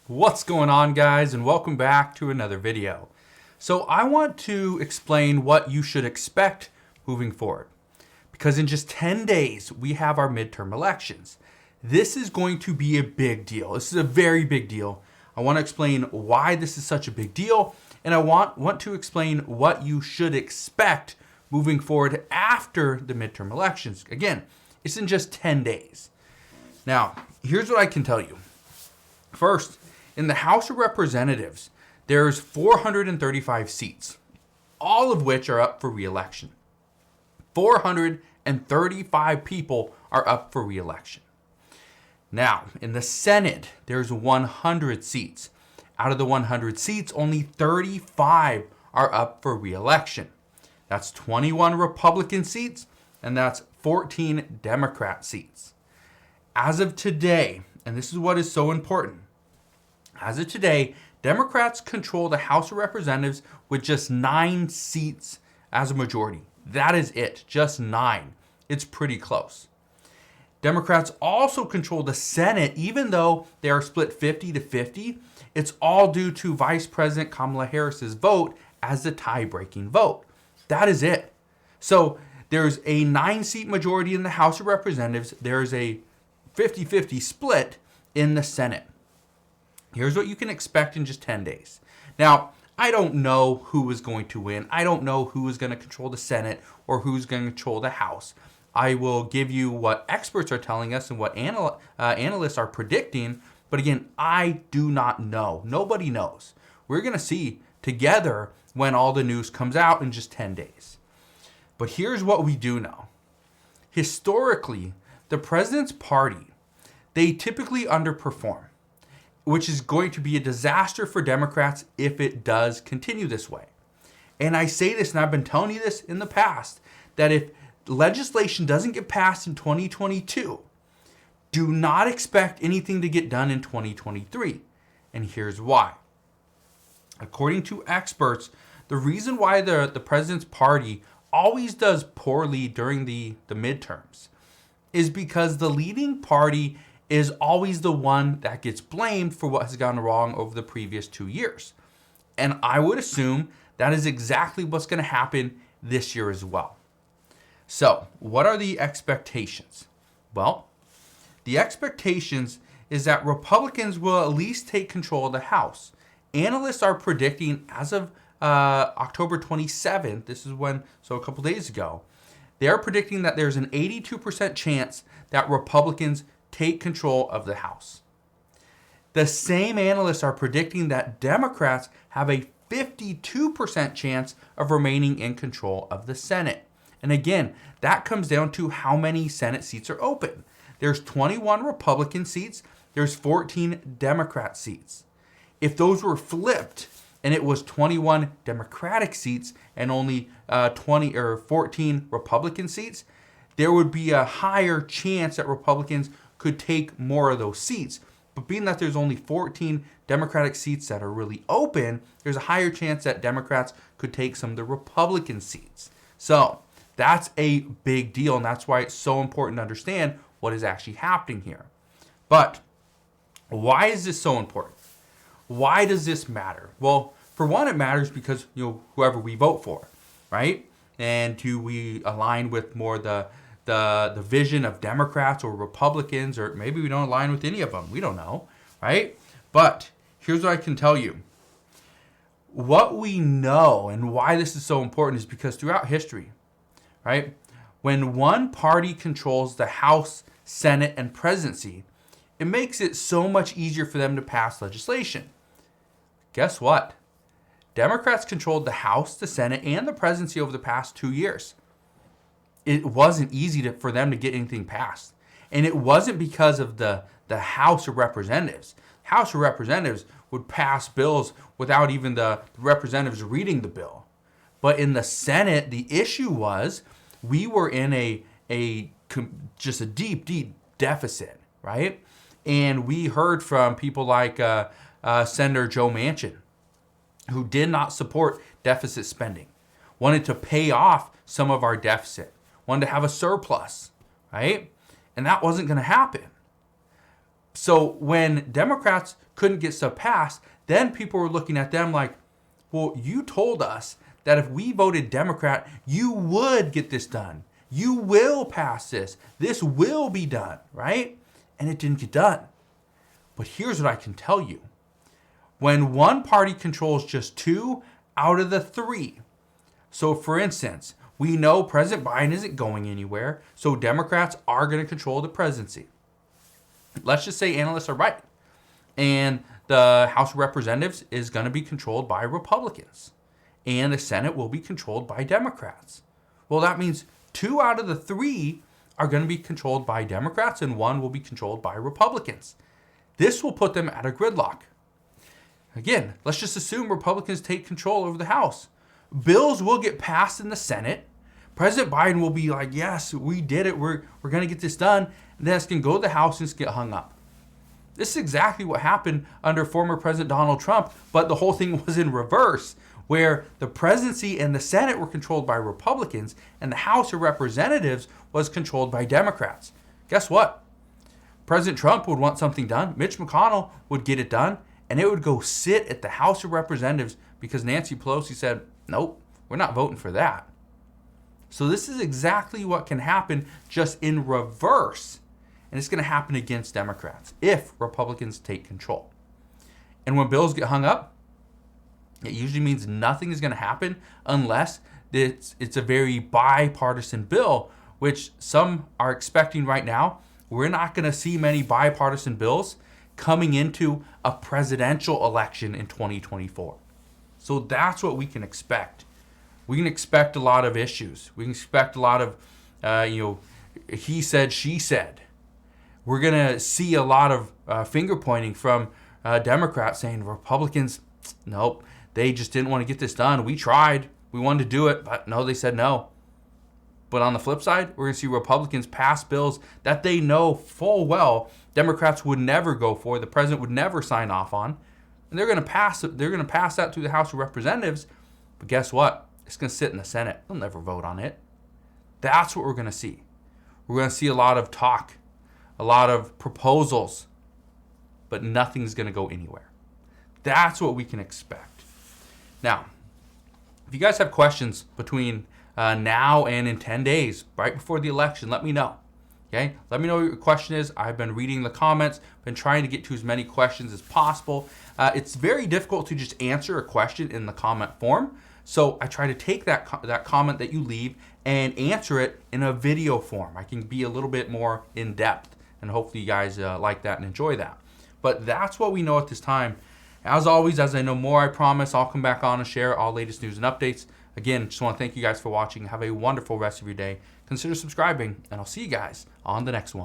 What's going on, guys, and welcome back to another video. So I want to explain what you should expect moving forward, because in just 10 days we have our midterm elections. This is going to be a big deal. This is a very big deal. I want to explain why this is such a big deal, and I want to explain what you should expect moving forward after the midterm elections. Again, it's in just 10 days. Now, here's what I can tell you. First, in the House of Representatives, there's 435 seats, all of which are up for re-election. 435 people are up for re-election. Now, in the Senate, there's 100 seats. Out of the 100 seats, only 35 are up for re-election. That's 21 Republican seats, and that's 14 Democrat seats. As of today, and this is what is so important, as of today, Democrats control the House of Representatives with just 9 seats as a majority. That is it, just 9. It's pretty close. Democrats also control the Senate, even though they are split 50-50. It's all due to Vice President Kamala Harris's vote as the tie-breaking vote. That is it. So there's a 9-seat majority in the House of Representatives. There's a 50-50 split in the Senate. Here's what you can expect in just 10 days. Now, I don't know who is going to win. I don't know who is going to control the Senate or who's going to control the House. I will give you what experts are telling us and what analysts are predicting. But again, I do not know. Nobody knows. We're going to see together when all the news comes out in just 10 days. But here's what we do know. Historically, the president's party, they typically underperform, which is going to be a disaster for Democrats if it does continue this way. And I say this, and I've been telling you this in the past, that if legislation doesn't get passed in 2022, do not expect anything to get done in 2023. And here's why. According to experts, the reason why the president's party always does poorly during the midterms is because the leading party is always the one that gets blamed for what has gone wrong over the previous 2 years. And I would assume that is exactly what's going to happen this year as well. So, what are the expectations? Well, the expectations is that Republicans will at least take control of the House. Analysts are predicting as of October 27th, this is so a couple days ago, they are predicting that there's an 82% chance that Republicans take control of the House. The same analysts are predicting that Democrats have a 52% chance of remaining in control of the Senate. And again, that comes down to how many Senate seats are open. There's 21 Republican seats, there's 14 Democrat seats. If those were flipped and it was 21 Democratic seats and only 14 Republican seats, there would be a higher chance that Republicans could take more of those seats. But being that there's only 14 Democratic seats that are really open, there's a higher chance that Democrats could take some of the Republican seats. So that's a big deal, and that's why it's so important to understand what is actually happening here. But why is this so important? Why does this matter? Well, for one, it matters because whoever we vote for, right? And do we align with more the vision of Democrats or Republicans, or maybe we don't align with any of them. We don't know, right? But here's what I can tell you. What we know and why this is so important is because throughout history, right, when one party controls the House, Senate, and presidency, it makes it so much easier for them to pass legislation. Guess what? Democrats controlled the House, the Senate, and the presidency over the past 2 years. It wasn't easy for them to get anything passed. And it wasn't because of the House of Representatives. House of Representatives would pass bills without even the representatives reading the bill. But in the Senate, the issue was we were in just a deep deficit, right? And we heard from people like Senator Joe Manchin, who did not support deficit spending, wanted to pay off some of our deficit, wanted to have a surplus, right? And that wasn't going to happen. So when Democrats couldn't get stuff passed, then people were looking at them like, well, you told us that if we voted Democrat, you would get this done. You will pass this. This will be done, right? And it didn't get done. But here's what I can tell you. When one party controls just 2 out of the 3, so for instance, we know President Biden isn't going anywhere, so Democrats are going to control the presidency. Let's just say analysts are right, and the House of Representatives is going to be controlled by Republicans, and the Senate will be controlled by Democrats. Well, that means 2 out of the 3 are going to be controlled by Democrats, and 1 will be controlled by Republicans. This will put them at a gridlock. Again, let's just assume Republicans take control over the House. Bills will get passed in the Senate. President Biden will be like, yes, we did it. We're going to get this done. And then it's going to go to the House and it's get hung up. This is exactly what happened under former President Donald Trump, but the whole thing was in reverse, where the presidency and the Senate were controlled by Republicans and the House of Representatives was controlled by Democrats. Guess what? President Trump would want something done. Mitch McConnell would get it done, and it would go sit at the House of Representatives because Nancy Pelosi said, nope, we're not voting for that. So this is exactly what can happen, just in reverse. And it's going to happen against Democrats if Republicans take control. And when bills get hung up, it usually means nothing is going to happen unless it's a very bipartisan bill, which some are expecting right now. We're not going to see many bipartisan bills coming into a presidential election in 2024. So that's what we can expect. We can expect a lot of issues. We can expect a lot of, he said, she said. We're going to see a lot of finger pointing from Democrats saying Republicans, nope, they just didn't want to get this done. We tried. We wanted to do it, but no, they said no. But on the flip side, we're going to see Republicans pass bills that they know full well Democrats would never go for, the president would never sign off on. And they're going to pass that through the House of Representatives. But guess what? It's going to sit in the Senate. They'll never vote on it. That's what we're going to see. We're going to see a lot of talk, a lot of proposals, but nothing's going to go anywhere. That's what we can expect. Now, if you guys have questions between now and in 10 days, right before the election, let me know. Okay? Let me know what your question is. I've been reading the comments, been trying to get to as many questions as possible. It's very difficult to just answer a question in the comment form. So I try to take that comment that you leave and answer it in a video form. I can be a little bit more in depth, and hopefully you guys like that and enjoy that. But that's what we know at this time. As always, as I know more, I promise I'll come back on and share all latest news and updates. Again, just want to thank you guys for watching. Have a wonderful rest of your day. Consider subscribing, and I'll see you guys on the next one.